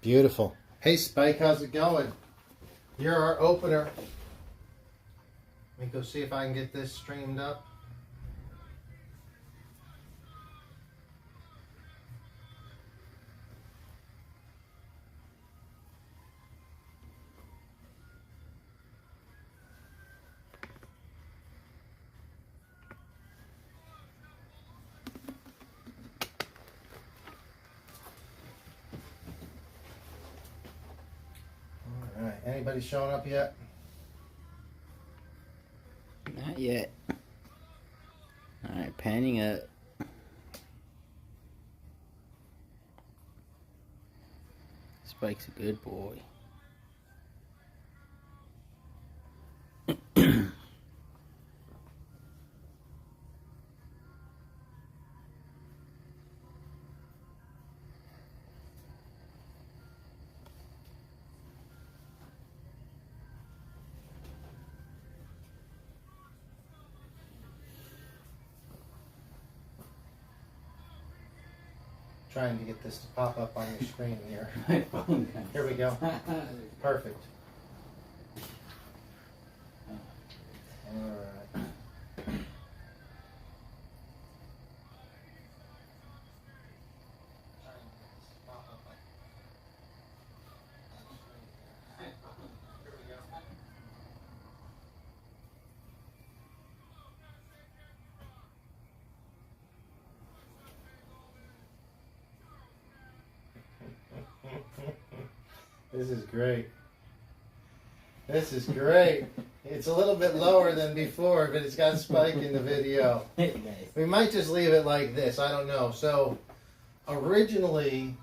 Beautiful. Hey Spike, how's it going? You're our opener. Let me go see if I can get this streamed up. All right, anybody showing up yet? Not yet. Alright, panning up. Spike's a good boy. Trying to get this to pop up on your screen here. Here we go. Perfect. All right. This is great. This is great. It's a little bit lower than before, but it's got Spike in the video. We might just leave it like this. I don't know. So originally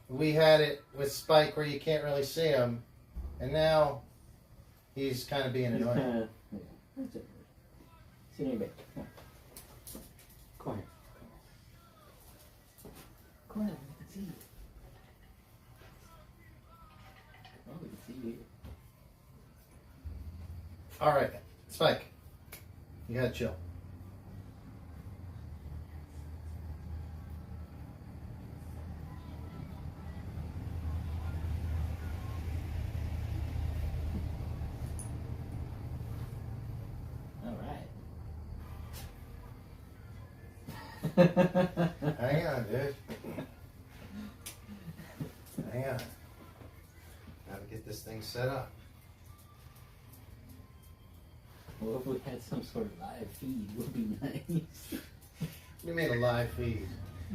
we had it with Spike where you can't really see him, and now he's kind of being annoying. Sit in your bed. Come on. Come on. I can see you. Oh, we can see you. All right, Spike, you gotta chill. All right. Hang on, dude. Hang on. Gotta get this thing set up. Well, if we had some sort of live feed, would be nice. You made a live feed.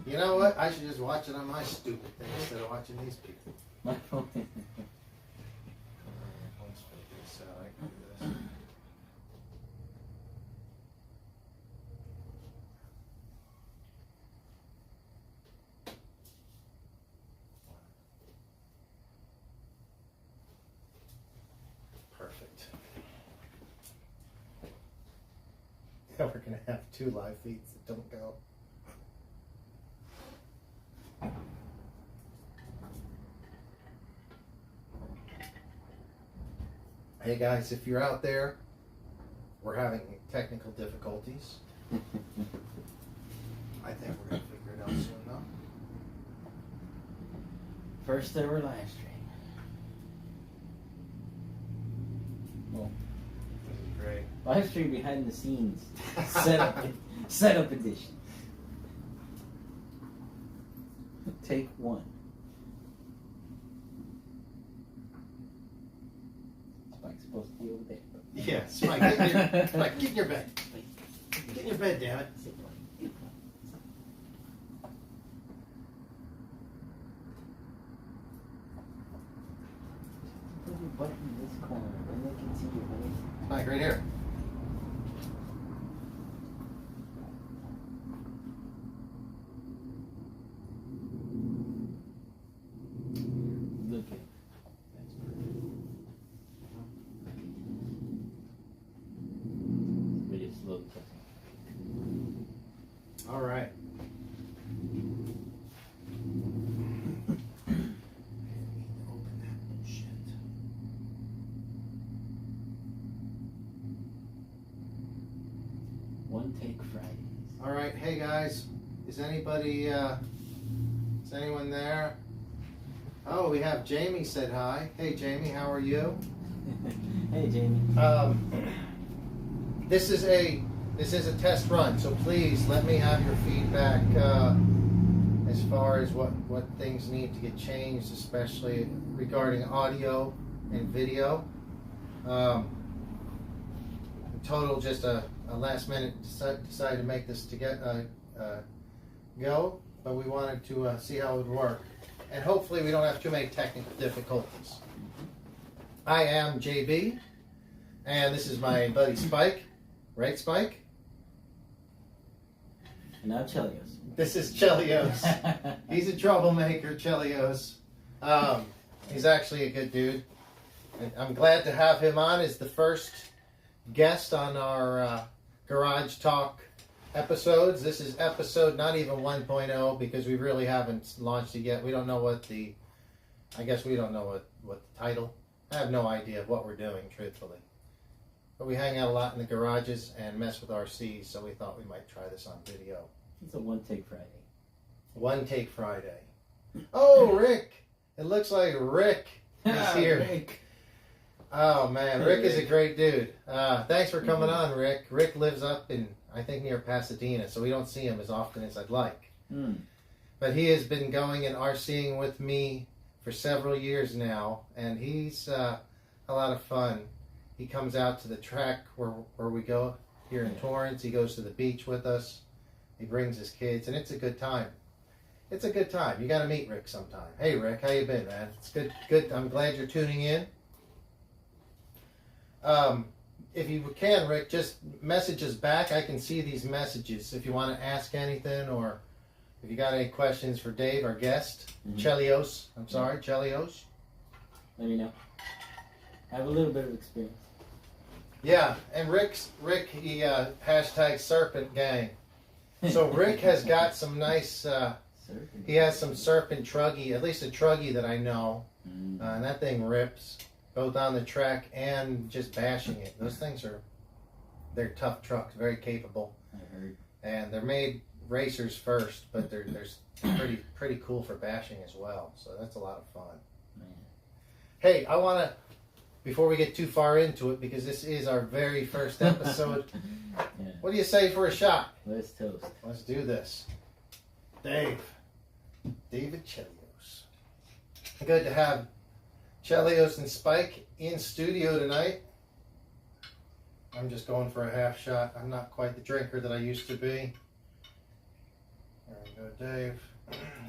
You know what? I should just watch it on my stupid thing instead of watching these people. My phone. Let's figure this out. I can do this. Perfect. Now we're gonna have 2 live feeds that don't go. Hey guys, if you're out there, we're having technical difficulties. I think we're gonna figure it out soon though. First ever live stream. Well, This is great. live stream behind the scenes. Setup edition. Take 1. Spike's supposed to be over there. Yeah, Spike, get in your bed. Get in your bed, damn it. Put your butt in this corner, then they can see your face. Spike, right here. Look at it. That's perfect. Really slow touching. All right. Open that shit. One take Fridays. All right, hey guys, is anyone there? Oh, we have Jamie said hi. Hey, Jamie, how are you? Hey, Jamie. This is a test run, so please let me have your feedback as far as what things need to get changed, especially regarding audio and video. In total, just a last minute decided to make this to get go, but we wanted to see how it would work, and hopefully we don't have too many technical difficulties. I am JB, and this is my buddy Spike. Right, Spike? And now Chelios. This is Chelios. He's a troublemaker, Chelios. He's actually a good dude. And I'm glad to have him on as the first guest on our Garage Talk episodes. This is episode not even 1.0 because we really haven't launched it yet. We don't know what we don't know what the title. I have no idea what we're doing, truthfully. But we hang out a lot in the garages and mess with RCs, so we thought we might try this on video. It's a one-take Friday. One Take Friday. Oh, Rick! It looks like Rick is here. Rick. Oh, man. Hey, Rick is a Rick. great dude. Thanks for coming on, Rick. Rick lives up in, I think, near Pasadena, so we don't see him as often as I'd like. But he has been going and RCing with me for several years now, and he's a lot of fun. He comes out to the track where we go here in Torrance. He goes to the beach with us. He brings his kids, and it's a good time. It's a good time. You got to meet Rick sometime. Hey, Rick, how you been, man? It's good. Good. I'm glad you're tuning in. If you can, Rick, just message us back. I can see these messages. If you want to ask anything, or if you got any questions for Dave, our guest, Chelios. I'm sorry, Chelios. Let me know. I have a little bit of experience. Yeah, and Rick, he hashtag Serpent Gang. So Rick has got some nice. He has some Serpent truggy, at least a truggy that I know, and that thing rips, both on the track and just bashing it. Those things they're tough trucks, very capable. I heard. And they're made racers first, but they're pretty cool for bashing as well. So that's a lot of fun. Man. Hey, I want to. Before we get too far into it, because this is our very first episode, Yeah. what do you say for a shot? Let's toast. Let's do this. David Chelios. Good to have Chelios and Spike in studio tonight. I'm just going for a half shot. I'm not quite the drinker that I used to be. There we go, Dave.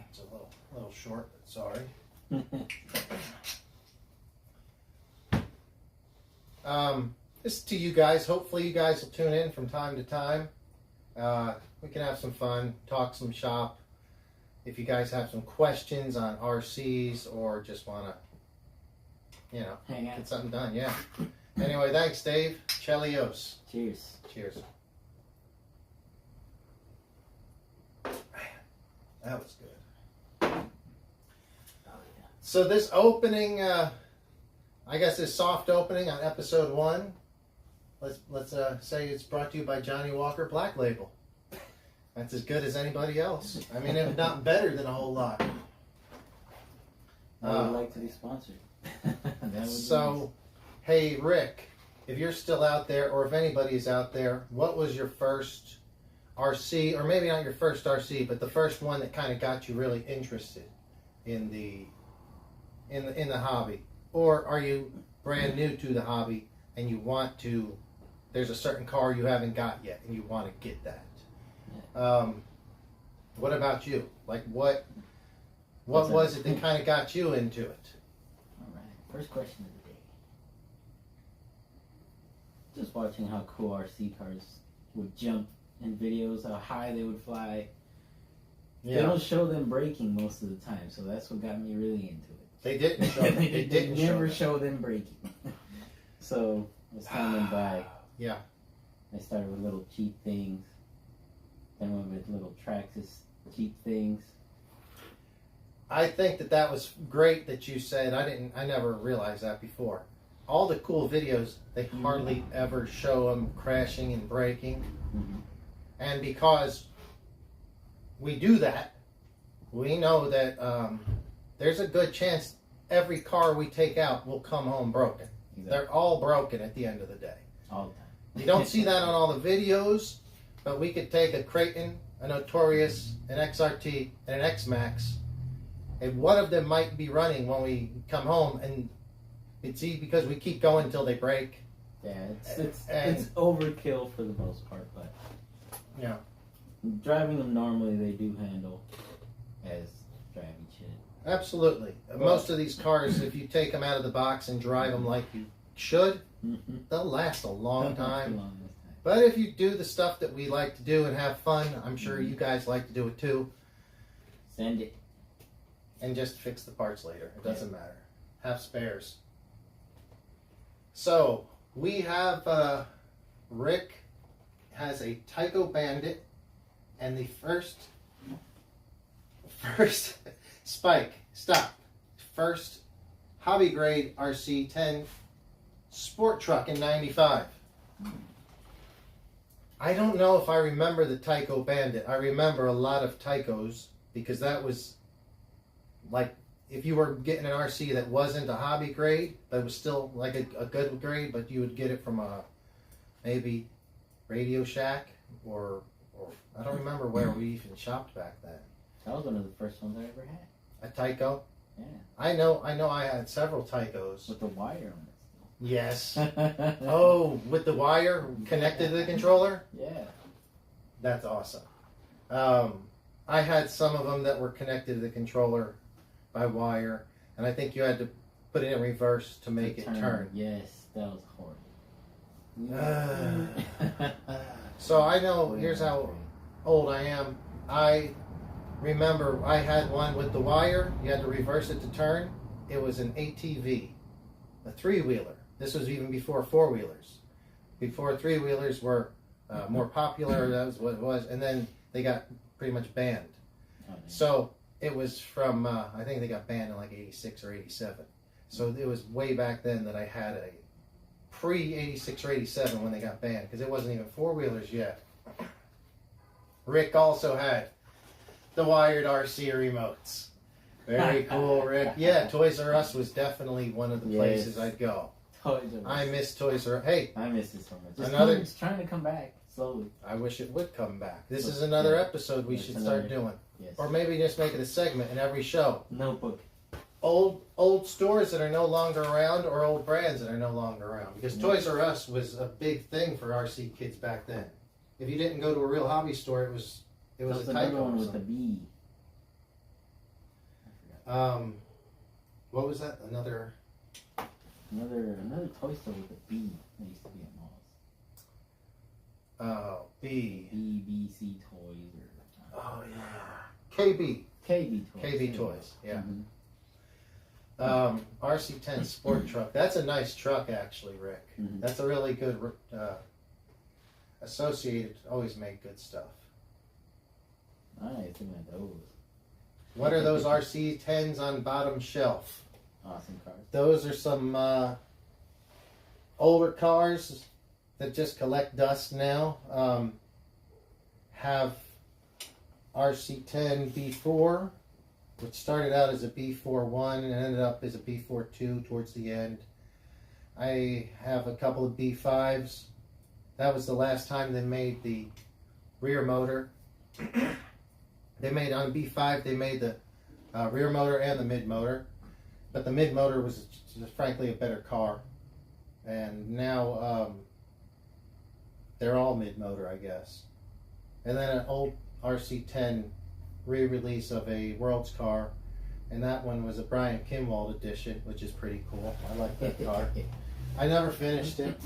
It's a little short, but sorry. This is to you guys. Hopefully you guys will tune in from time to time. We can have some fun, talk some shop. If you guys have some questions on RCs or just want to, Hang out. get something done, yeah. Anyway, thanks, Dave. Chelios. Cheers. Cheers. That was good. Oh, yeah. So this opening, I guess this soft opening on episode 1, let's say it's brought to you by Johnny Walker Black Label. That's as good as anybody else. I mean, if not better than a whole lot. I would like to be sponsored. That would be So, hey, Rick, if you're still out there, or if anybody is out there, what was your first RC, or maybe not your first RC, but the first one that kind of got you really interested in the hobby? Or are you brand new to the hobby and you want to? There's a certain car you haven't got yet, and you want to get that. What about you? Like what was it that kind of got you into it? All right. First question of the day. Just watching how cool RC cars would jump in videos, how high they would fly. They don't show them braking most of the time, so that's what got me really into it. They didn't show them. They didn't never show show them braking. So as time went by, Yeah. I started with little cheap things. Then went with little Traxxas cheap things. I think that was great that you said. I never realized that before. All the cool videos, they hardly ever show them crashing and braking. Mm-hmm. And because we do that, we know that there's a good chance every car we take out will come home broken. Exactly. They're all broken at the end of the day. All the time. You don't see that on all the videos, but we could take a Creighton, a Notorious, an XRT, and an X-Max, and one of them might be running when we come home, and it's because we keep going until they break. Yeah, it's overkill for the most part, but yeah, driving them normally they do handle as driving shit. Absolutely. Most of these cars, if you take them out of the box and drive them like you should, they'll last a long time. But if you do the stuff that we like to do and have fun, I'm sure you guys like to do it too. Send it. And just fix the parts later. It doesn't matter. Have spares. So, we have, Rick has a Tyco Bandit, and the first Spike, stop. First hobby grade RC10 sport truck in 95. I don't know if I remember the Tyco Bandit. I remember a lot of Tycos because that was like if you were getting an RC that wasn't a hobby grade, but it was still like a good grade, but you would get it from a maybe Radio Shack or I don't remember where we even shopped back then. That was one of the first ones I ever had. A Tyco? Yeah. I know I had several Tycos. With the wire on it still. Yes. Oh, with the wire connected to the controller? Yeah. That's awesome. I had some of them that were connected to the controller by wire, and I think you had to put it in reverse to make it turn. Yes, that was horrible. So I know, here's how old I am. I remember I had one with the wire. You had to reverse it to turn. It was an ATV, a three-wheeler. This was even before four-wheelers. Before three-wheelers were more popular, that was what it was. And then they got pretty much banned. So it was from, I think they got banned in like 86 or 87. So it was way back then that I had a pre-86 or 87 when they got banned, because it wasn't even four-wheelers yet. Rick also had the wired RC remotes. Very cool, Rick. Yeah, Toys R Us was definitely one of the places I'd go. Toys R Us. I miss Toys R Us. Hey, I miss it so much. It's trying to come back slowly. I wish it would come back. This is another episode we should start doing. Yes. Or maybe just make it a segment in every show. Notebook. Old stores that are no longer around, or old brands that are no longer around. Because Toys R Us was a big thing for RC kids back then. If you didn't go to a real hobby store, it was a Tyco one with the B. What was that? Another toy store with a B that used to be at malls. B. BBC Toys or. Oh yeah. KB. KB Toys. KB Toys. Yeah. RC10 sport truck. That's a nice truck, actually, Rick. That's a really good. Associated always made good stuff. Nice, look at those. What are those RC10s on bottom shelf? Awesome cars. Those are some older cars that just collect dust now. Have RC10 B4, which started out as a B41 and ended up as a B42 towards the end. I have a couple of B5s. That was the last time they made the rear motor. They made on B5, they made the rear motor and the mid motor. But the mid motor was just frankly a better car. And now they're all mid motor, I guess. And then an old RC10 re-release of a World's car. And that one was a Brian Kimwald edition, which is pretty cool. I like that car. I never finished it.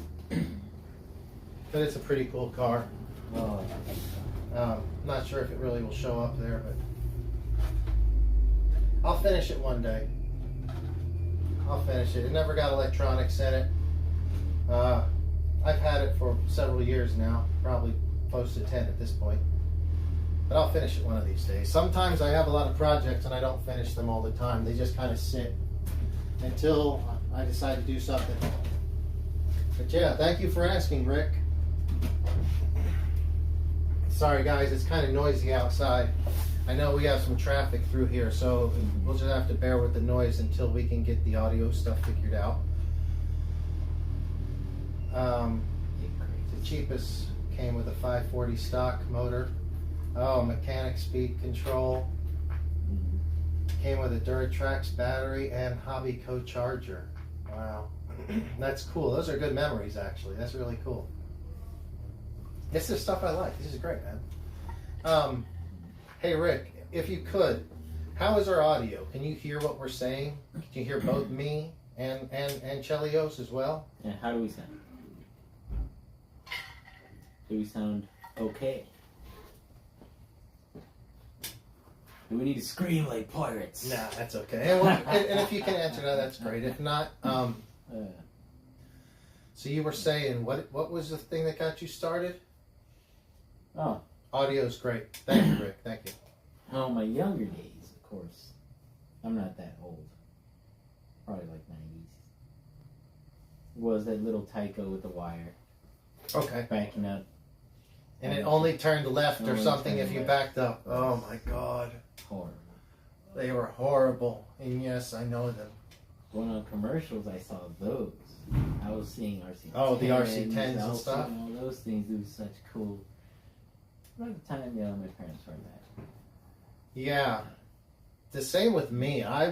But it's a pretty cool car. Oh, Not sure if it really will show up there, but I'll finish it one day. I'll finish it. It never got electronics in it. I've had it for several years now, probably close to 10 at this point. But I'll finish it one of these days. Sometimes I have a lot of projects and I don't finish them all the time. They just kind of sit until I decide to do something. But yeah, thank you for asking, Rick. Sorry guys, it's kind of noisy outside. I know we have some traffic through here, so we'll just have to bear with the noise until we can get the audio stuff figured out. The cheapest came with a 540 stock motor. Oh, mechanic speed control. Came with a Duratrax battery and Hobbyco charger. Wow. That's cool. Those are good memories, actually. That's really cool. This is stuff I like. This is great, man. Hey, Rick, if you could, how is our audio? Can you hear what we're saying? Can you hear both me and Chelios as well? Yeah, how do we sound? Do we sound okay? Do we need to scream like pirates? Nah, that's okay. And if you can answer that, that's great. If not, so you were saying, what was the thing that got you started? Oh. Audio's great. Thank you, Rick. Thank you. Oh, my younger days, of course. I'm not that old. Probably like 90s. Was that little Tyco with the wire. Okay. Backing up. And it only turned left or something if you backed up. Oh my God. Horrible. They were horrible. And yes, I know them. Going on commercials, I saw those. I was seeing RC10s. Oh, the RC10s and stuff? All those things do such cool. By the time, my parents were that. Yeah. The same with me. I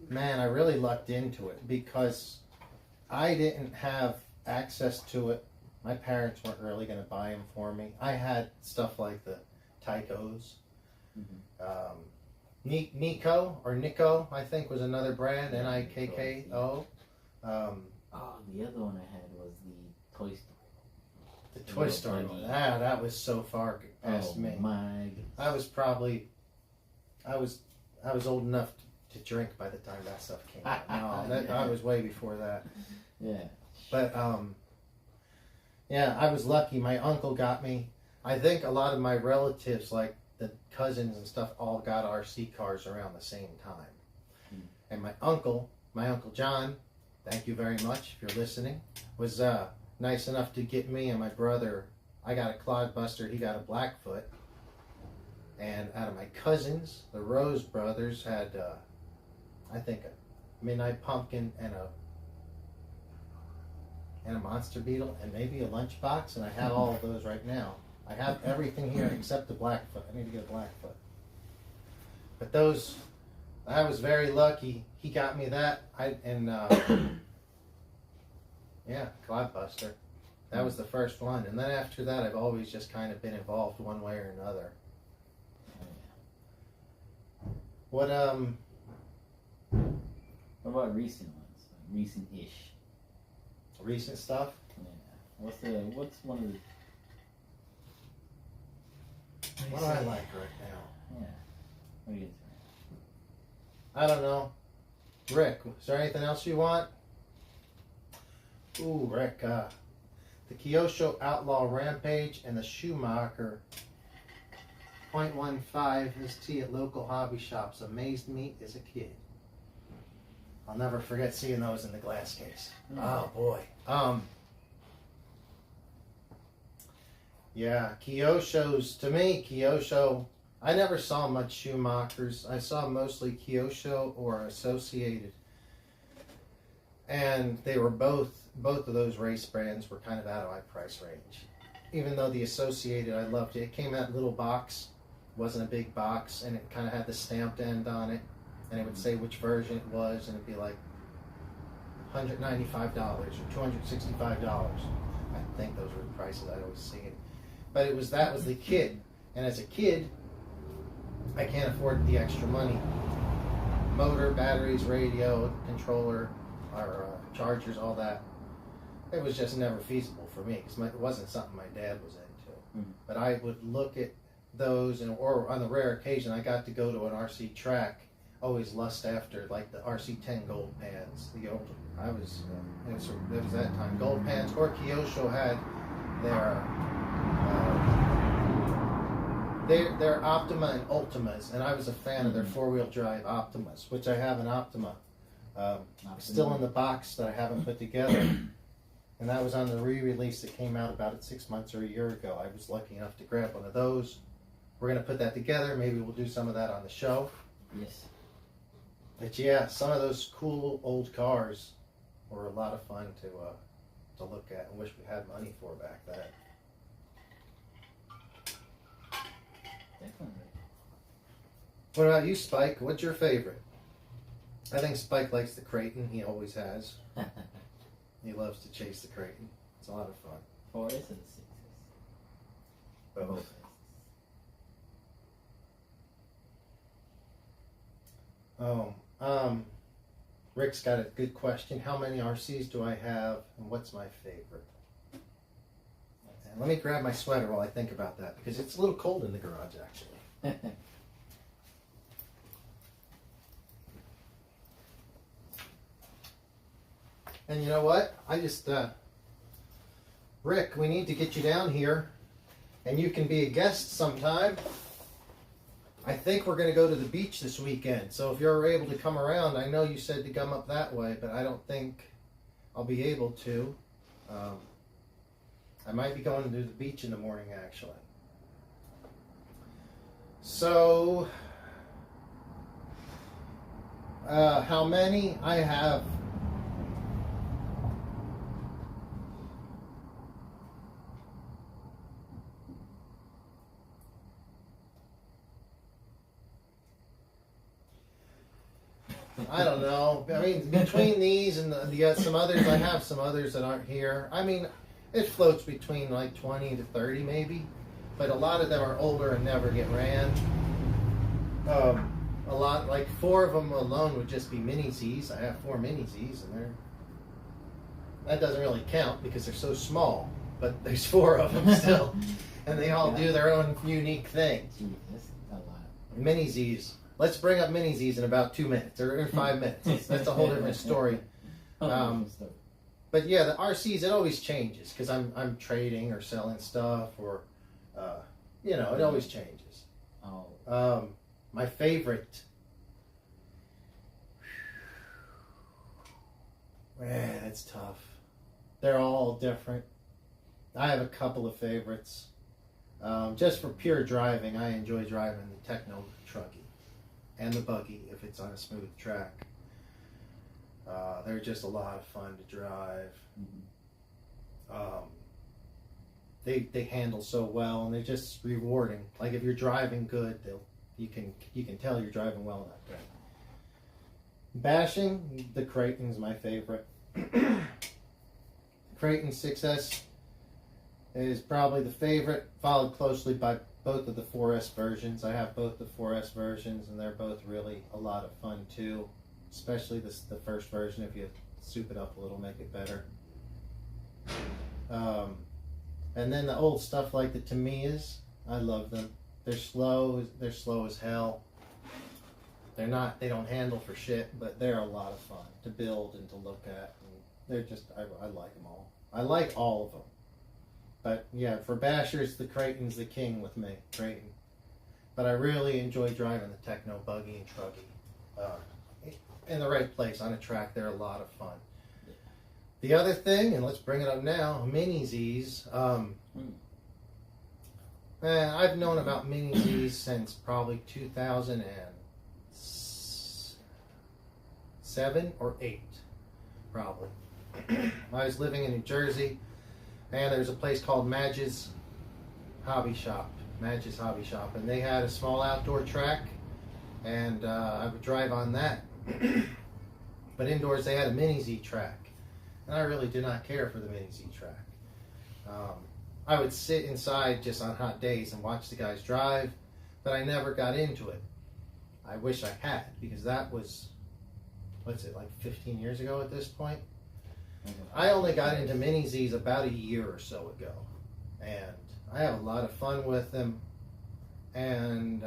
really lucked into it because I didn't have access to it. My parents weren't really going to buy them for me. I had stuff like the Tycos. Nico, I think, was another brand. Nikko. The other one I had was the Toy Story. The Toy Story one. That was so far past me. My goodness. I was old enough to drink by the time that stuff came out. I was way before that. Yeah. But I was lucky. My uncle got me. I think a lot of my relatives, like the cousins and stuff, all got RC cars around the same time. And my uncle John, thank you very much if you're listening, was nice enough to get me and my brother. I got a Clodbuster, he got a Blackfoot. And out of my cousins, the Rose brothers had, I think, a Midnight Pumpkin and a Monster Beetle and maybe a Lunchbox, and I have all of those right now. I have everything here except the Blackfoot. I need to get a Blackfoot. But those, I was very lucky. He got me that. Clodbuster. That was the first one. And then after that, I've always just kind of been involved one way or another. What about recent ones? Like recent-ish. Recent stuff? Yeah. What's one of the... What do I like right now? Yeah. What do you think? I don't know. Rick, is there anything else you want? Ooh, Rick, the Kyosho Outlaw Rampage and the Schumacher .15 ST at local hobby shops amazed me as a kid. I'll never forget seeing those in the glass case. Oh boy. Kyosho's, to me, Kyosho, I never saw much Schumachers. I saw mostly Kyosho or Associated. And they were both of those race brands were kind of out of my price range. Even though the Associated, I loved it. It came out in a little box, wasn't a big box, and it kind of had the stamped end on it. And it would say which version it was, and it'd be like $195 or $265. I think those were the prices I'd always see it. But that was the kid. And as a kid, I can't afford the extra money. Motor, batteries, radio, controller, or chargers, all that. It was just never feasible for me because it wasn't something my dad was into. But I would look at those, or on the rare occasion I got to go to an RC track, always lust after like the RC10 gold pans. It was that time. Gold pans, or Kyosho had their Optima and Ultimas, and I was a fan of their four-wheel drive Optimas, which I have an Optima. Still in the box that I haven't put together. And that was on the re-release that came out about 6 months or a year ago. I was lucky enough to grab one of those. we're going to put that together. Maybe we'll do some of that on the show. Yes. But yeah, some of those cool old cars were a lot of fun to look at and wish we had money for back then. Definitely. What about you, Spike? What's your favorite? I think Spike likes the Creighton. He always has. He loves to chase the Creighton. It's a lot of fun. 4S and 6S. Both. Oh, Rick's got a good question. How many RCs do I have, and what's my favorite? And let me grab my sweater while I think about that, because it's a little cold in the garage, actually. And you know what? Rick, we need to get you down here, and you can be a guest sometime. I think we're going to go to the beach this weekend, so if you're able to come around, I know you said to come up that way, but I don't think I'll be able to. I might be going to the beach in the morning, actually. So, how many? I have... I don't know. I mean, between these and some others, I have some others that aren't here. I mean, it floats between like 20 to 30 maybe, but a lot of them are older and never get ran. A lot, like 4 of them alone would just be mini Zs. I have 4 mini Zs, and that doesn't really count because they're so small, but there's 4 of them still, and they all do their own unique thing. Gee, that's a lot. Mini Zs. Let's bring up mini Zs in about 2 minutes or in 5 minutes. That's a whole different story. But yeah, the RCs, it always changes because I'm trading or selling stuff, or it always changes. Oh. My favorite. Man, it's tough. They're all different. I have a couple of favorites. Just for pure driving, I enjoy driving the Techno Trucky and the Buggy if it's on a smooth track. They're just a lot of fun to drive. They handle so well, and they're just rewarding. Like if you're driving good, you can tell you're driving well that day. Bashing, the Creighton's my favorite. Creighton 6S is probably the favorite, followed closely by both of the 4S versions. I have both the 4S versions, and they're both really a lot of fun too. Especially the first version, if you soup it up a little, make it better. And then the old stuff like the Tamiyas, I love them. They're slow as hell. They don't handle for shit, but they're a lot of fun to build and to look at. And they're just, I like them all. I like all of them. But yeah, for bashers, the Creighton's the king with me, Creighton. But I really enjoy driving the Techno Buggy and Truggy. In the right place on a track, they're a lot of fun. The other thing, and let's bring it up now, Mini Zs. I've known about Mini Zs since probably 2007 or 8, probably. I was living in New Jersey, and there's a place called Madge's Hobby Shop, and they had a small outdoor track, and I would drive on that. But indoors they had a Mini Z track, and I really did not care for the Mini Z track. I would sit inside just on hot days and watch the guys drive, but I never got into it. I wish I had, because that was, like 15 years ago at this point? I only got into Mini Zs about a year or so ago, and I have a lot of fun with them. And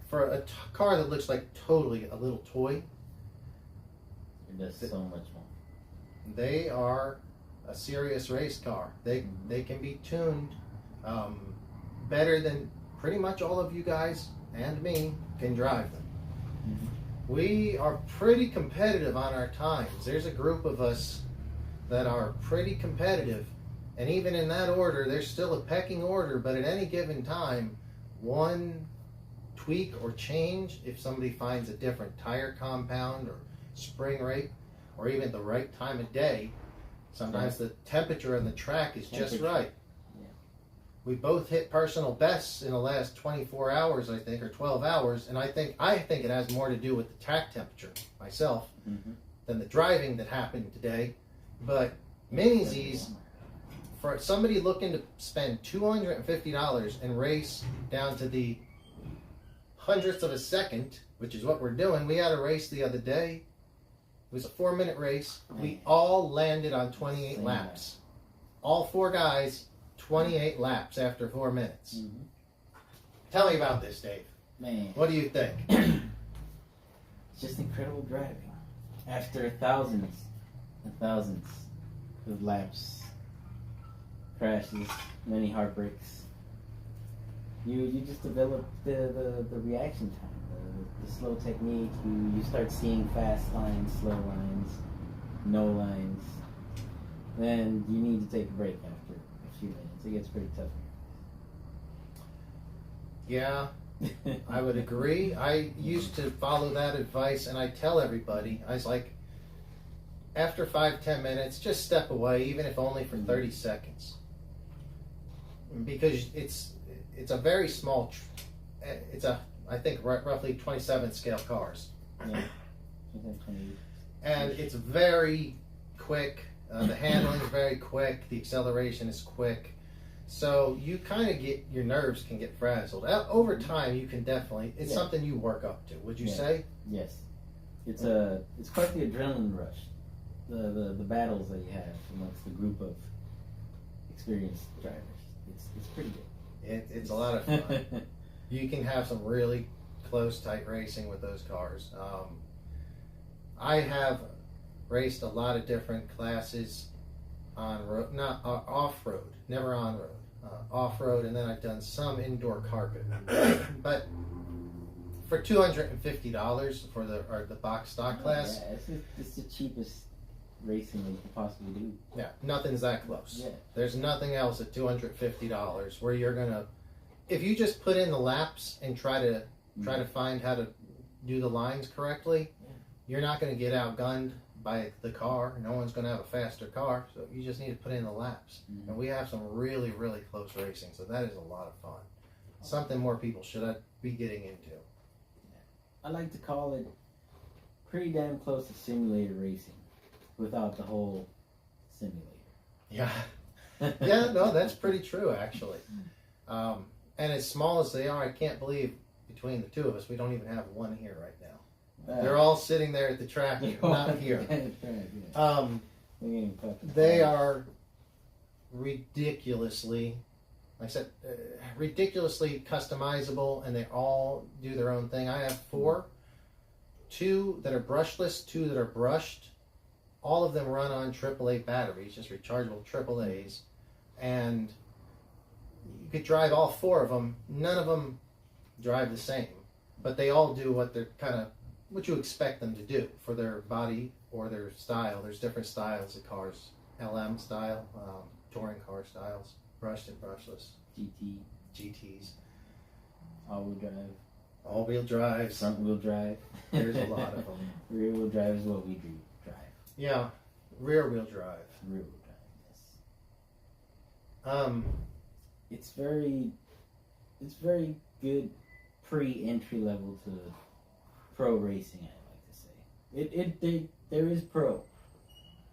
for a car that looks like totally a little toy, it does so much more. They are a serious race car. They can be tuned better than pretty much all of you guys and me can drive them. We are pretty competitive on our times. There's a group of us that are pretty competitive, And even in that order, there's still a pecking order, but at any given time, one tweak or change, if somebody finds a different tire compound or spring rate, or even the right time of day, sometimes the temperature on the track is just right. Yeah. We both hit personal bests in the last 24 hours, I think, or 12 hours, and I think it has more to do with the track temperature myself than the driving that happened today. But Mini-Z's, for somebody looking to spend $250 and race down to the hundredths of a second, which is what we're doing. We had a race the other day. It was a 4-minute race. We all landed on 28 laps. All 4 guys, 28 laps after 4 minutes. Tell me about this, Dave. Man. What do you think? It's just incredible driving. After thousands and thousands of laps, crashes, many heartbreaks, you just develop the reaction time, the slow technique. You start seeing fast lines, slow lines, no lines. Then you need to take a break after a few minutes. It gets pretty tough. Yeah, I would agree. I used to follow that advice, and I tell everybody, I was like, after 5-10 minutes, just step away, even if only for 30 seconds. Because it's a very small, I think roughly 27 scale cars. Yeah. And it's very quick. The handling is very quick. The acceleration is quick. So you kind of your nerves can get frazzled. Over time, you can definitely, it's something you work up to, would you say? Yes. It's quite the adrenaline rush. The battles that you have amongst the group of experienced drivers. It's pretty good. It's a lot of fun. You can have some really close, tight racing with those cars. I have raced a lot of different classes on road, not off-road, never on-road. Off-road, and then I've done some indoor carpet. But for $250 for the box stock class, it's the cheapest racing that you could possibly do. Yeah, nothing's that close. Yeah. There's nothing else at $250 where you're gonna, if you just put in the laps and try to find how to do the lines correctly, you're not gonna get outgunned by the car. No one's gonna have a faster car, so you just need to put in the laps. And we have some really, really close racing, so that is a lot of fun. Something more people should be getting into. I like to call it pretty damn close to simulator racing without the whole simulator. Yeah. Yeah, no, that's pretty true, actually. And as small as they are, I can't believe between the two of us, we don't even have one here right now. They're all sitting there at the track, not here. They are ridiculously, like I said, ridiculously customizable, and they all do their own thing. I have 4, 2 that are brushless, 2 that are brushed. All of them run on AAA batteries, just rechargeable AAAs, and you could drive all 4 of them. None of them drive the same, but they all do what you expect them to do for their body or their style. There's different styles of cars, LM style, touring car styles, brushed and brushless, GTs, all-wheel drives, front-wheel drive. There's a lot of them. Rear-wheel drive is what we do. Yeah, rear-wheel drive. Rear-wheel drive, yes. It's very good pre-entry level to pro racing, I like to say. There is pro,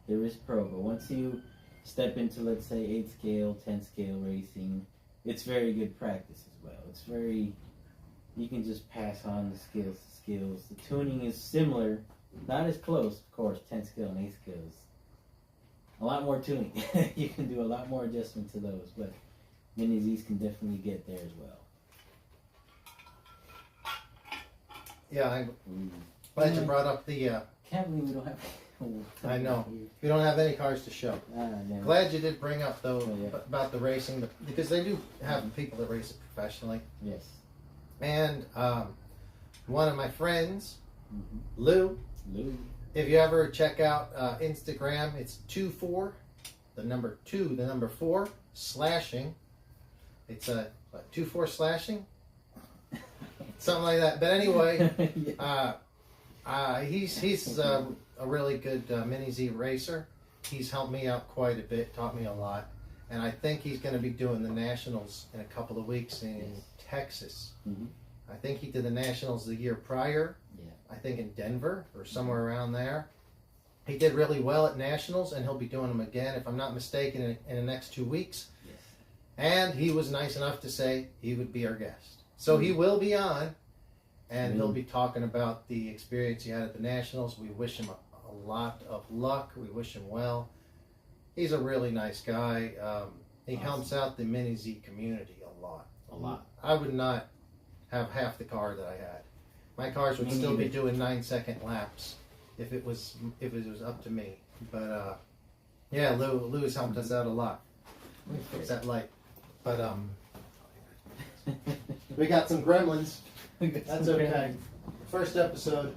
but once you step into, let's say, 8 scale, 10 scale racing, it's very good practice as well. You can just pass on the skills to skills. The tuning is similar. Not as close, of course, 10 scale and 8 scales. A lot more tuning. You can do a lot more adjustment to those, but Mini-Z's can definitely get there as well. Yeah, I'm glad you brought up the... Can't believe we don't have... I know. We don't have any cars to show. Glad you did bring up, though, about the racing, because they do have people that race it professionally. Yes. And one of my friends, Lou, if you ever check out Instagram, it's the number 2, the number 4 slashing. It's a 2-4 slashing, something like that. But anyway, he's a really good Mini Z racer. He's helped me out quite a bit, taught me a lot, and I think he's going to be doing the nationals in a couple of weeks in Texas. Mm-hmm. I think he did the nationals the year prior. Yeah. I think in Denver or somewhere around there. He did really well at nationals, and he'll be doing them again, if I'm not mistaken, in the next 2 weeks. Yes. And he was nice enough to say he would be our guest. So he will be on, and he'll be talking about the experience he had at the nationals. We wish him a lot of luck. We wish him well. He's a really nice guy. He helps out the Mini Z community a lot. A lot. I would not have half the car that I had. My cars would still be doing 9-second laps if it was up to me. But yeah, Lou has helped us out a lot. Fix that light. But we got some gremlins. That's okay. First episode.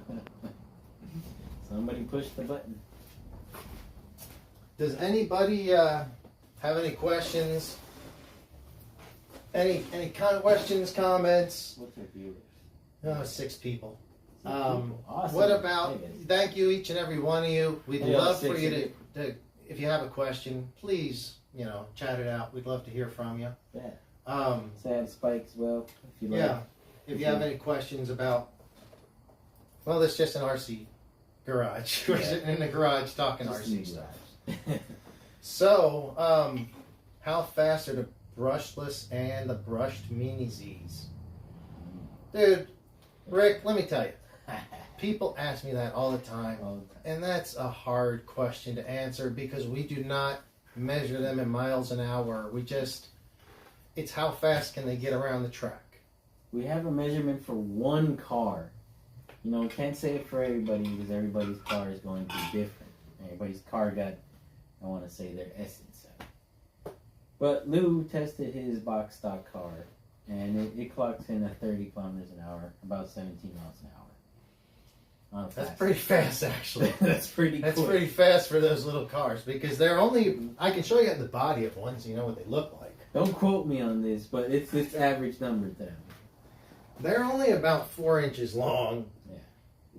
Somebody pushed the button. Does anybody have any questions? Any kind of questions, comments? What's your viewers? 6 people. Awesome. What about, thank you each and every one of you. We'd love for you to, if you have a question, please, chat it out. We'd love to hear from you. Yeah. Say hi to Spike as well, if you like. Yeah. If you have any questions about, well, it's just an RC garage. We're sitting in the garage talking Just RC stuff. So, how fast are the brushless and the brushed Mini Zs? Dude, Rick, let me tell you. People ask me that all the time, and that's a hard question to answer because we do not measure them in miles an hour. It's how fast can they get around the track. We have a measurement for one car. Can't say it for everybody because everybody's car is going to be different. Everybody's car got, I want to say, their essence out. But Lou tested his box stock car, and it clocks in at 30 kilometers an hour, about 17 miles an hour. That's pretty fast, actually. That's pretty That's quick. pretty fast for those little cars because they're only, I can show you the body of one so you know what they look like. Don't quote me on this, but it's average number then. They're only about 4 inches long. Yeah.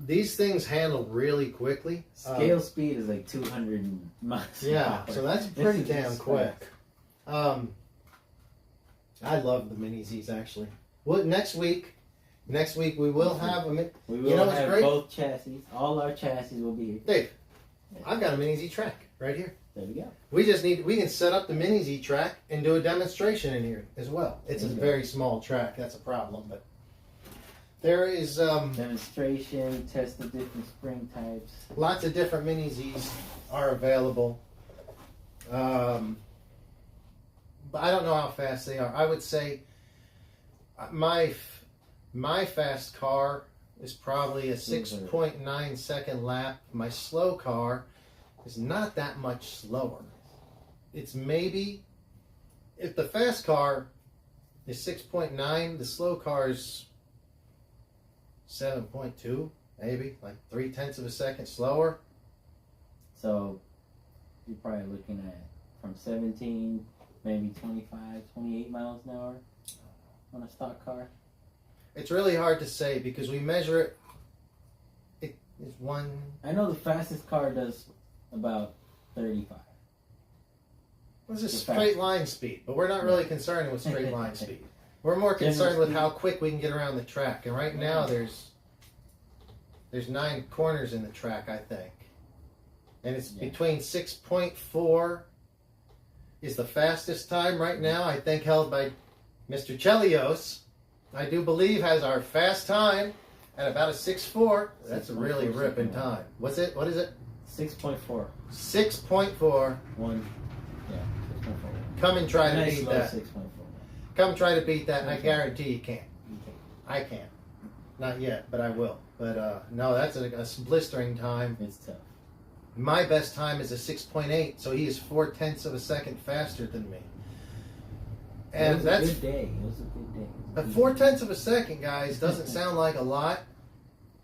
These things handle really quickly. Scale speed is like 200 miles an Yeah, hour. so that's pretty This is damn fast. quick. I love the Mini Zs actually. Well, next week we will have a We You will know what's have great? both chassis. All our chassis will be here. Dave. Yeah. I've got a Mini Z track right here. There we go. We can set up the Mini Z track and do a demonstration in here as well. It's a very small track. That's a problem, but there is Demonstration, test the different spring types. lots of different Mini Zs are available. But I don't know how fast they are. I would say my fast car is probably a 6.9 second lap. My slow car is not that much slower. It's maybe, if the fast car is 6.9, the slow car is 7.2, maybe, like 0.3 of a second slower. So you're probably looking at from 17, maybe 25, 28 miles an hour on a stock car. It's really hard to say because we measure it. It is one. I know the fastest car does about 35. What's a straight line speed? But we're not really concerned with straight line speed. We're more concerned with how quick we can get around the track. And right now there's 9 corners in the track, I think. And it's between 6.4 is the fastest time right now, I think, held by Mr. Chelios. I do believe has our fast time at about a 6.4. That's a really ripping time. What's it? What is it? 6.4. 6.4. One. Yeah, 6.4. Come and try to Nice beat low that. 6.4. Come try to beat that, and I guarantee you can't. I can't. Not yet, but I will. But no, that's a blistering time. It's tough. My best time is a 6.8, so he is 0.4 of a second faster than me. And it was that's a good day. It was a good day. a 0.4 of a second, guys. Doesn't sound like a lot,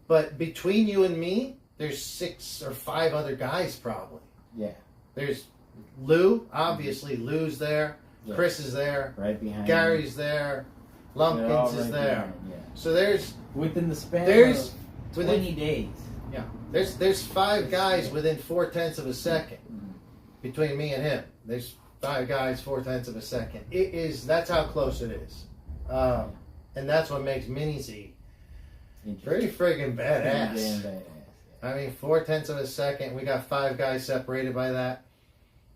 but between you and me, there's 6 or 5 other guys probably. Yeah. There's Lou, obviously, Lou's there. Yeah. Chris is there. Right behind. Gary's there. They're all Lumpkins is right there. behind, yeah. So there's Within the span There's- of within 20 days. there's 5 guys within 0.4 of a second Mhm. between me and him. There's 5 guys 0.4 of a second. That's how close it is, and that's what makes Mini Z pretty friggin' badass. Damn badass. I mean, 0.4 of a second. We got 5 guys separated by that.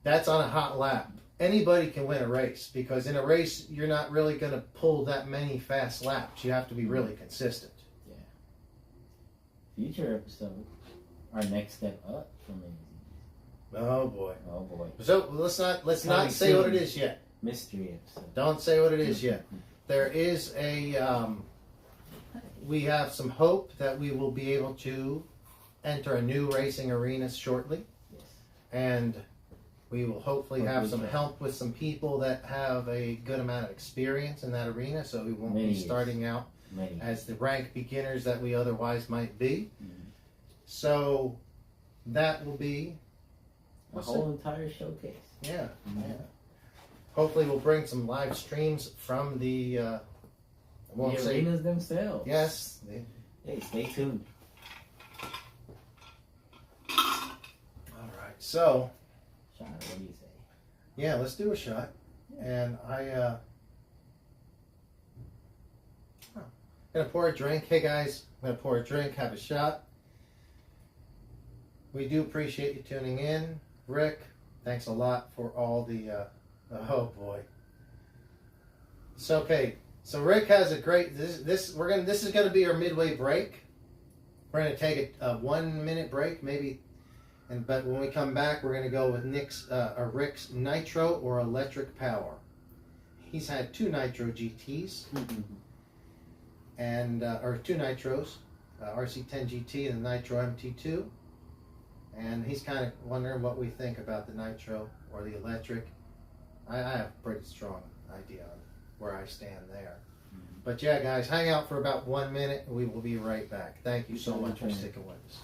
That's on a hot lap. Anybody can win a race because in a race you're not really going to pull that many fast laps. You have to be really consistent. Future episode, our next step up from Mini Z. Oh boy. Oh boy. So let's not Coming say what soon. it is yet. Mystery episode. Don't say what it is yet. There is we have some hope that we will be able to enter a new racing arena shortly, Yes. and we will hopefully have some Hopefully so. help with some people that have a good amount of experience in that arena, so we won't Many be years. starting out Many. as the rank beginners that we otherwise might be. Mhm. So that will be A whole entire showcase. yeah. Mhm. Yeah. Hopefully, we'll bring some live streams from the. I won't The say arenas themselves. yes. Hey, stay tuned. All right. So Sean, what do you say? yeah, let's do a shot. And gonna pour a drink. Hey guys, I'm gonna pour a drink. Have a shot. We do appreciate you tuning in, Rick. Thanks a lot for all the. Oh boy. So okay. So Rick has a great. This is gonna be our midway break. We're gonna take a 1 minute break, maybe. But when we come back, we're gonna go with Rick's Nitro or Electric Power. He's had 2 Nitro GTs and or 2 Nitros, RC10 GT and the Nitro MT2, and he's kind of wondering what we think about the Nitro or the Electric. I have a pretty strong idea on where I stand there. But yeah, guys, hang out for about 1 minute and we will be right back. Thank you so much for sticking with us.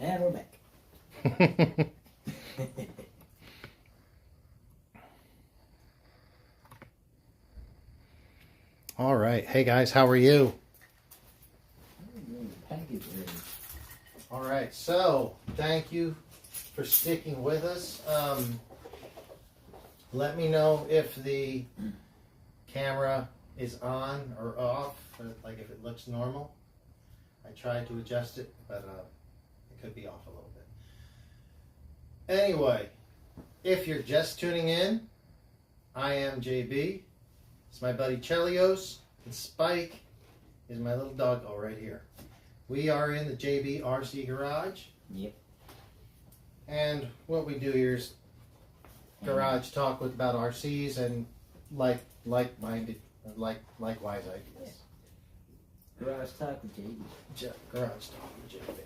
And we're back. All right. Hey guys, how are you? Package ready. All right. So, thank you for sticking with us. Let me know if the camera is on or off, or like if it looks normal. I tried to adjust it, but it could be off a little bit. Anyway, if you're just tuning in, I am JB. It's my buddy Chelios, and Spike is my little doggo right here. We are in the JB RC garage. Yep. And what we do here is garage talk about RCs and like-minded, likewise ideas. Garage talk with JB. Garage talk with JB.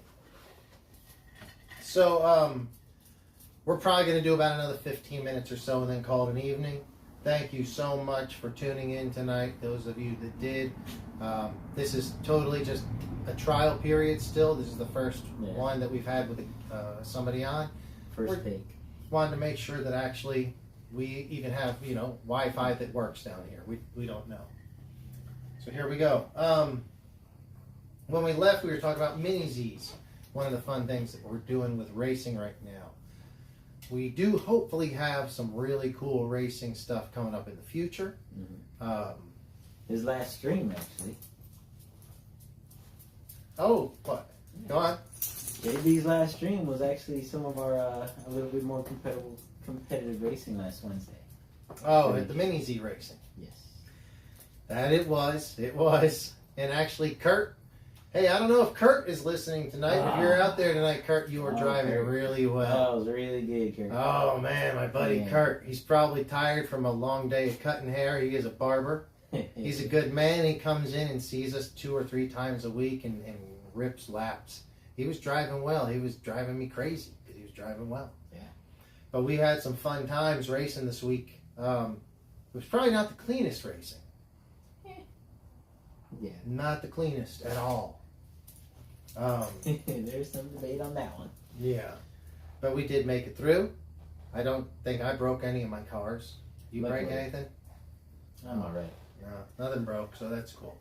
So we're probably going to do about another 15 minutes or so and then call it an evening. Thank you so much for tuning in tonight, those of you that did. This is totally just a trial period still. This is the first one that we've had with somebody on. First take. Wanted to make sure that actually we even have, Wi-Fi that works down here. We don't know. So here we go. When we left, we were talking about mini-Zs. One of the fun things that we're doing with racing right now. We do hopefully have some really cool racing stuff coming up in the future. Mm-hmm. His last stream, actually. Oh, what? Go on. JB's last stream was actually some of our a little bit more competitive racing last Wednesday. Oh, at the mini-Z racing. Yes. That it was. It was. And actually, Kurt. Hey, I don't know if Kurt is listening tonight. If you're out there tonight, Kurt, you were driving Kurt. really well. That was really good, Kurt. Oh, man, my buddy Kurt. He's probably tired from a long day of cutting hair. He is a barber. He's a good man. He comes in and sees us 2 or 3 times a week and rips laps. He was driving well. He was driving me crazy because he was driving well. Yeah. But we had some fun times racing this week. It was probably not the cleanest racing. Yeah. Not the cleanest at all. There's some debate on that one. Yeah. But we did make it through. I don't think I broke any of my cars. You break anything? I'm alright. No, nothing broke, so that's cool.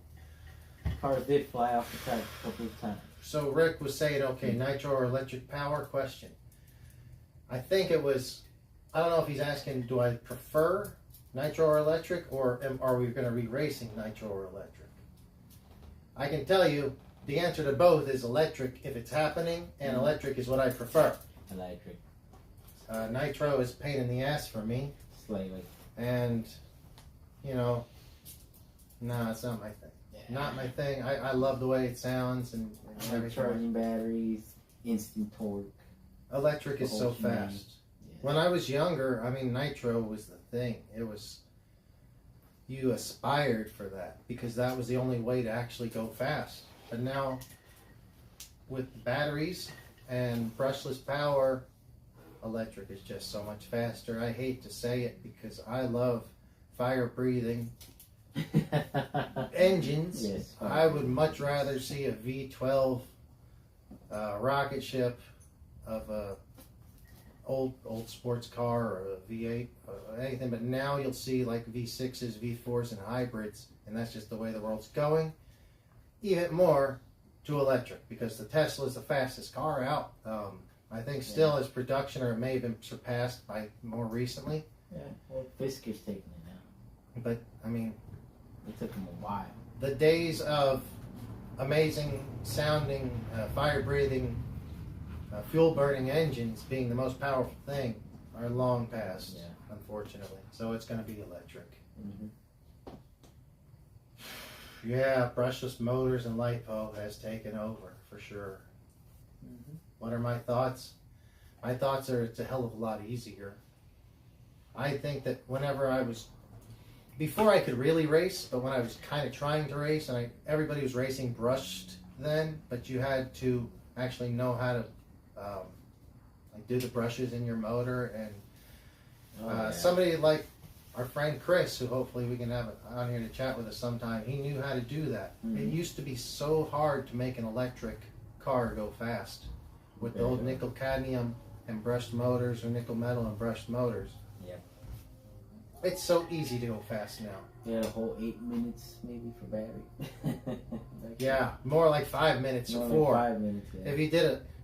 Cars did fly off the track a couple of times. So Rick was saying, okay, nitro or electric power question. I think it was, I don't know if he's asking, do I prefer nitro or electric, or are we going to be racing nitro or electric? I can tell you, the answer to both is electric if it's happening, and electric is what I prefer. Electric. Nitro is a pain in the ass for me. Slightly. And, no, it's not my thing. Yeah. Not my thing. I love the way it sounds and everything. Charging batteries, instant torque. Electric is so fast. Yeah. When I was younger, nitro was the thing. It was, you aspired for that because that was the only way to actually go fast. But now, with batteries and brushless power, electric is just so much faster. I hate to say it because I love fire-breathing engines. Yes. I would much rather see a V12 rocket ship of a old sports car or a V8 or anything, but now you'll see like V6s, V4s, and hybrids, and that's just the way the world's going. Even more to electric because the Tesla is the fastest car out. I think still as production, or it may have been surpassed by more recently. Yeah, well, Fisker's taking it now. But It took him a while. the days of amazing sounding, fire-breathing, fuel-burning engines being the most powerful thing are long past, unfortunately. So it's going to be electric. Mm-hmm. Yeah, brushless motors and LiPo has taken over for sure. Mm-hmm. What are my thoughts? My thoughts are it's a hell of a lot easier. I think that whenever I was, before I could really race, but when I was kind of trying to race, and everybody was racing brushed then, but you had to actually know how to do the brushes in your motor, and somebody like our friend Chris, who hopefully we can have on here to chat with us sometime, he knew how to do that. Mm-hmm. It used to be so hard to make an electric car go fast. with the old nickel cadmium and brushed motors, or nickel metal and brushed motors. Yep. It's so easy to go fast now. You had a whole 8 minutes maybe for battery. Yeah, more like 5 minutes More or like 4. 5 minutes. Yeah.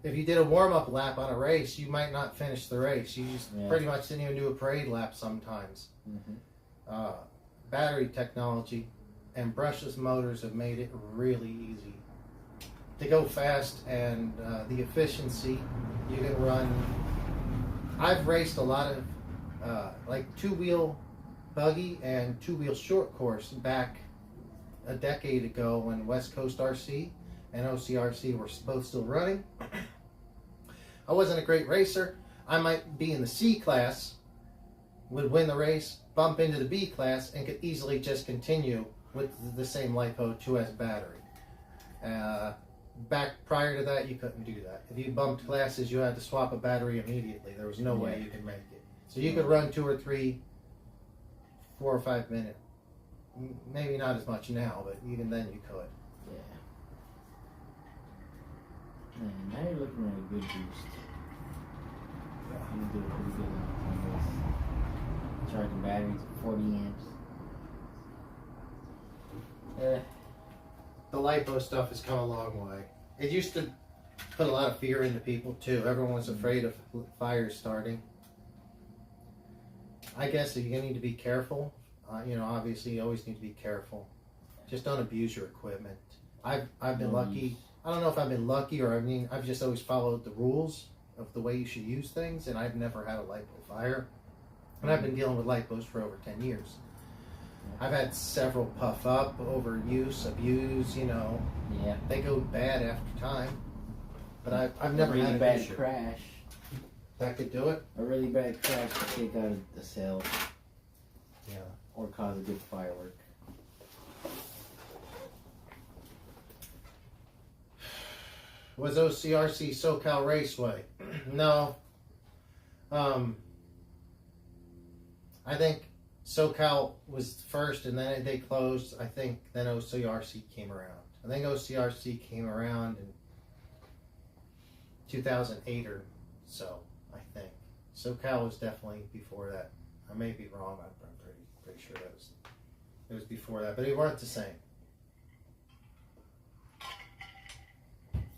If you did a warm up lap on a race, you might not finish the race. You just pretty much didn't even do a parade lap sometimes. Mm-hmm. Battery technology and brushless motors have made it really easy to go fast, and the efficiency you can run. I've raced a lot of like 2-wheel buggy and 2-wheel short course back a decade ago when West Coast RC and OCRC were both still running. I wasn't a great racer. I might be in the C class, would win the race, bump into the B class, and could easily just continue with the same LiPo 2S battery. Back prior to that, you couldn't do that. If you bumped classes, you had to swap a battery immediately. There was no way you could make it. So you could run 2 or 3, 4 or 5 minute. Maybe not as much now, but even then you could. Yeah. Man, now you're looking at a good boost. Yeah. You do a pretty good on this. Charging batteries at 40 amps. The LiPo stuff has come a long way. It used to put a lot of fear into people too. Everyone was afraid of fires starting. I guess you need to be careful. Obviously you always need to be careful. Just don't abuse your equipment. I've been lucky. I don't know if I've been lucky, or I've just always followed the rules of the way you should use things, and I've never had a LiPo fire. And I've been dealing with LiPos for over 10 years. I've had several puff up, overuse, abuse, Yeah. They go bad after time. But I've never really had a bad issue. crash. That could do it? A really bad crash could take out the cell. Yeah. Or cause a good firework. Was OCRC SoCal Raceway? No. I think SoCal was first, and then they closed. I think then OCRC came around. I think OCRC came around in 2008 or so, I think. SoCal was definitely before that. I may be wrong. I'm pretty sure it was before that, but they weren't the same.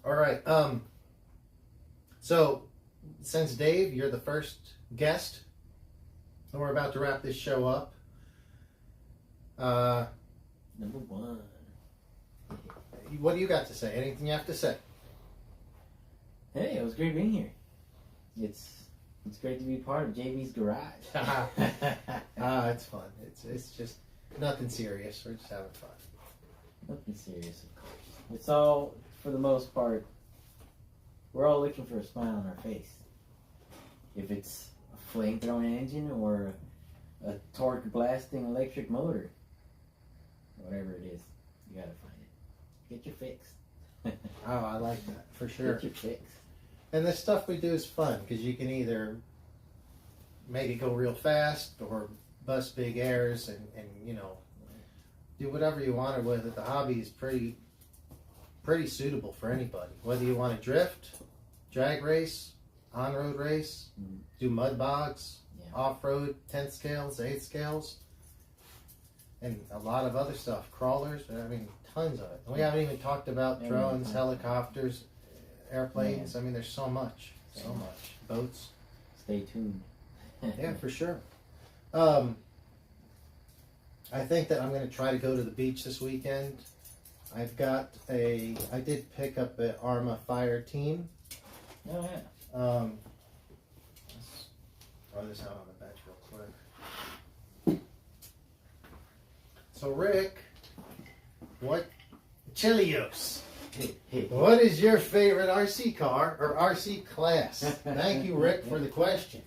All right. So, since Dave, you're the first guest, and we're about to wrap this show up. Number 1. What do you got to say? Anything you have to say? Hey, it was great being here. It's great to be part of JV's garage. It's fun. It's just nothing serious. We're just having fun. Nothing serious, of course. It's all, for the most part, we're all looking for a smile on our face. If it's a flame-throwing engine or a torque-blasting electric motor, whatever it is, you gotta find it. Get your fix. Oh, I like that, for sure. Get your fix. And the stuff we do is fun, because you can either make it go real fast or bust big airs and do whatever you want with it. The hobby is pretty suitable for anybody. Whether you want to drift, drag race, on-road race, do mud bogs, off-road 10th scales, 8th scales, and a lot of other stuff. Crawlers, tons of it. And we haven't even talked about drones, helicopters, airplanes. There's so much. Boats. Stay tuned. Yeah, for sure. I think that I'm going to try to go to the beach this weekend. I did pick up an Arma Fire team. Oh, yeah. Let's throw this out on the bench real quick. So, Rick, Chilios, what is your favorite RC car or RC class? Thank you, Rick, for the question.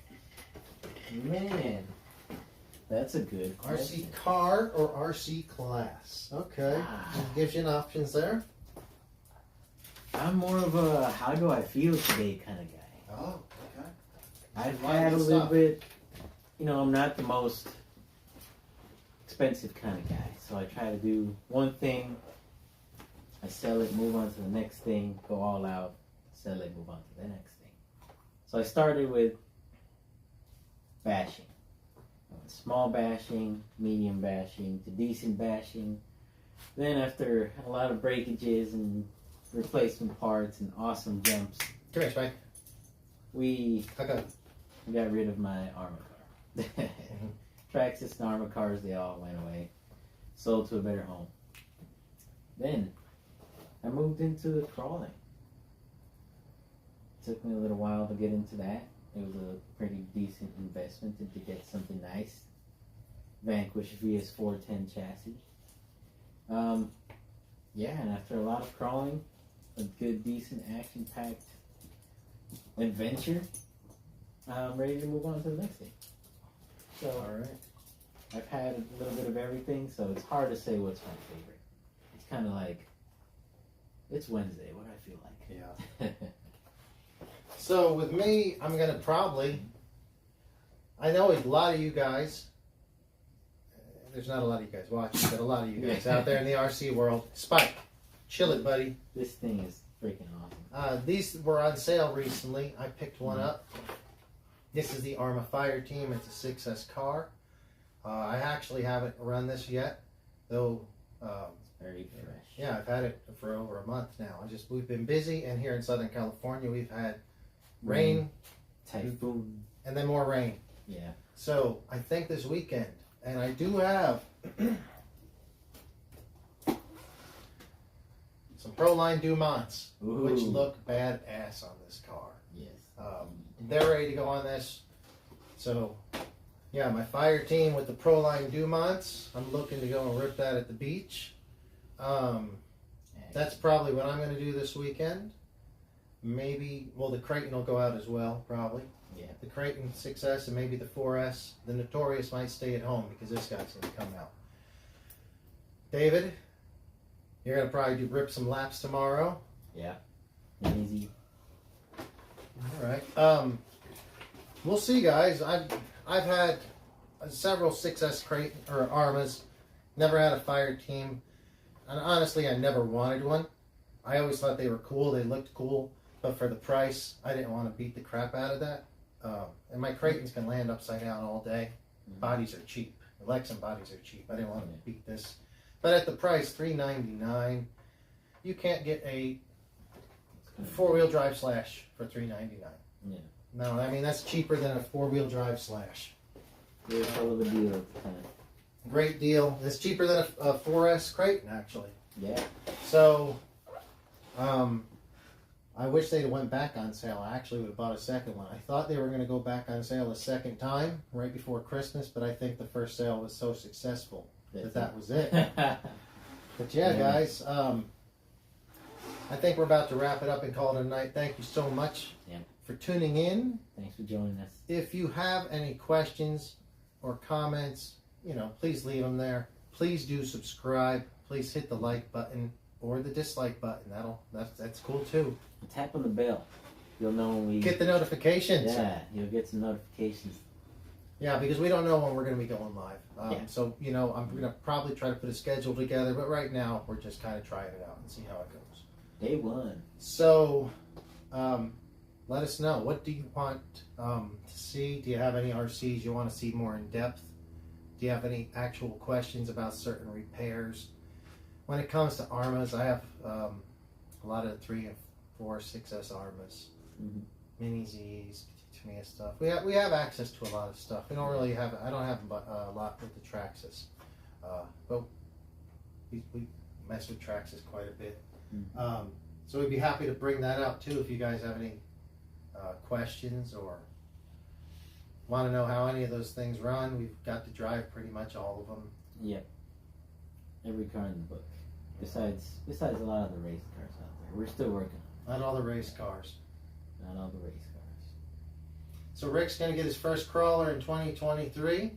Man, that's a good question. RC car or RC class? Okay. Gives you an options there. I'm more of a how do I feel today kind of guy. Oh, okay. I've had a little bit, I'm not the most expensive kind of guy. So I try to do one thing, I sell it, move on to the next thing, go all out, So let's move on to the next thing. So I started with bashing. Small bashing, medium bashing, to decent bashing. Then after a lot of breakages and replacement parts and awesome jumps, Come here, Spike. we Okay. got rid of my armor car. Traxxas and armor cars, they all went away. Sold to a better home. Then I moved into the crawling. Took me a little while to get into that. It was a pretty decent investment to get something nice. Vanquish VS410 chassis. Yeah, and after a lot of crawling, a good, decent, action-packed adventure, I'm ready to move on to the next thing. So, Alright. I've had a little bit of everything, so it's hard to say what's my favorite. It's kind of like, it's Wednesday, what do I feel like? Yeah. So with me, I'm going to probably, I know a lot of you guys, there's not a lot of you guys watching, but a lot of you guys out there in the RC world. Spike, chill it, buddy. This thing is freaking awesome. These were on sale recently. I picked one up. This is the Arma Fire Team. It's a 6S car. I actually haven't run this yet, though. Very fresh. Yeah, I've had it for over a month now. We've been busy, and here in Southern California, we've had rain, typhoon, and then more rain. Yeah. So I think this weekend, and I do have some Proline Dumonts, which look badass on this car. Yes. They're ready to go on this. So, yeah, my fire team with the Proline Dumonts. I'm looking to go and rip that at the beach. That's probably what I'm going to do this weekend. Maybe, well, the Creighton will go out as well, probably. Yeah. The Creighton 6S and maybe the 4S. The Notorious might stay at home because this guy's going to come out. David, you're going to probably rip some laps tomorrow. Yeah. Easy. All right. We'll see, guys. I've had several 6S Creighton or Armas. Never had a fire team. And honestly, I never wanted one. I always thought they were cool. They looked cool. But for the price, I didn't want to beat the crap out of that. And my Creightons can land upside down all day. Bodies are cheap. The Lexan bodies are cheap. I didn't want to beat this. But at the price, $399, you can't get a four-wheel drive Slash for $399. Yeah. No, I mean, that's cheaper than a four-wheel drive Slash. It was a hell of a deal at the time. Great deal. It's cheaper than a 4S Creighton, actually. Yeah. So, I wish they'd went back on sale. I actually would have bought a second one. I thought they were going to go back on sale a second time right before Christmas, but I think the first sale was so successful that was it. But yeah, guys, I think we're about to wrap it up and call it a night. Thank you so much for tuning in. Thanks for joining us. If you have any questions or comments, please leave them there. Please do subscribe. Please hit the like button or the dislike button. That's cool too. And tap on the bell. You'll know when we get the notifications. Yeah, you'll get some notifications. Yeah, because we don't know when we're going to be going live. So, I'm going to probably try to put a schedule together, but right now we're just kind of trying it out and see how it goes. Day one. So, let us know. What do you want to see? Do you have any RCs you want to see more in depth? Do you have any actual questions about certain repairs? When it comes to Armas, I have a lot of 3 and 4, 6S Armas, Mini Zs, Tamiya stuff. We have access to a lot of stuff. We don't really have. I don't have a lot with the Traxxas, but we mess with Traxxas quite a bit. So we'd be happy to bring that out too if you guys have any questions or want to know how any of those things run. We've got to drive pretty much all of them. Yep. Every car in the book. Besides a lot of the race cars out there. We're still working on it. Not all the race cars. Not all the race cars. So Rick's going to get his first crawler in 2023.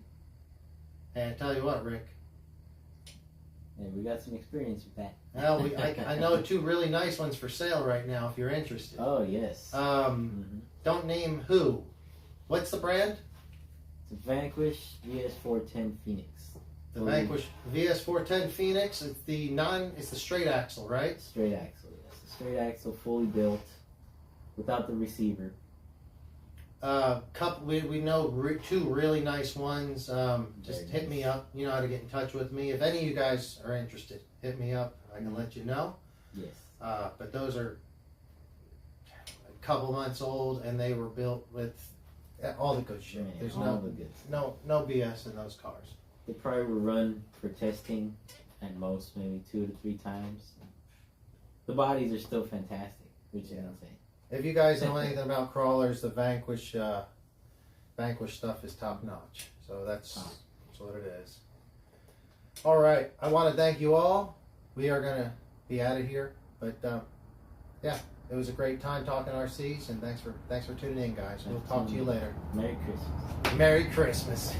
And tell you what, Rick. Yeah, we got some experience with that. Well, I know 2 really nice ones for sale right now if you're interested. Oh, yes. Don't name who. What's the brand? It's a Vanquish VS410 Phoenix. The Vanquish VS410 Phoenix. It's the straight axle, right? Straight axle, yes. The straight axle, fully built. without the receiver. Couple, we know two really nice ones. Just Very hit me up. You know how to get in touch with me. If any of you guys are interested, hit me up. I can let you know. Yes. But those are a couple months old, and they were built with all the good shit. Man, There's all the good stuff. no BS in those cars. They probably will run for testing at most maybe 2 to 3 times. The bodies are still fantastic, which is insane. If you guys know anything about crawlers, the Vanquish stuff is top notch. So that's what it is. All right, I want to thank you all. We are gonna be out of here, but yeah, it was a great time talking RCs, and thanks for tuning in, guys. We'll talk to you later. Merry Christmas. Merry Christmas.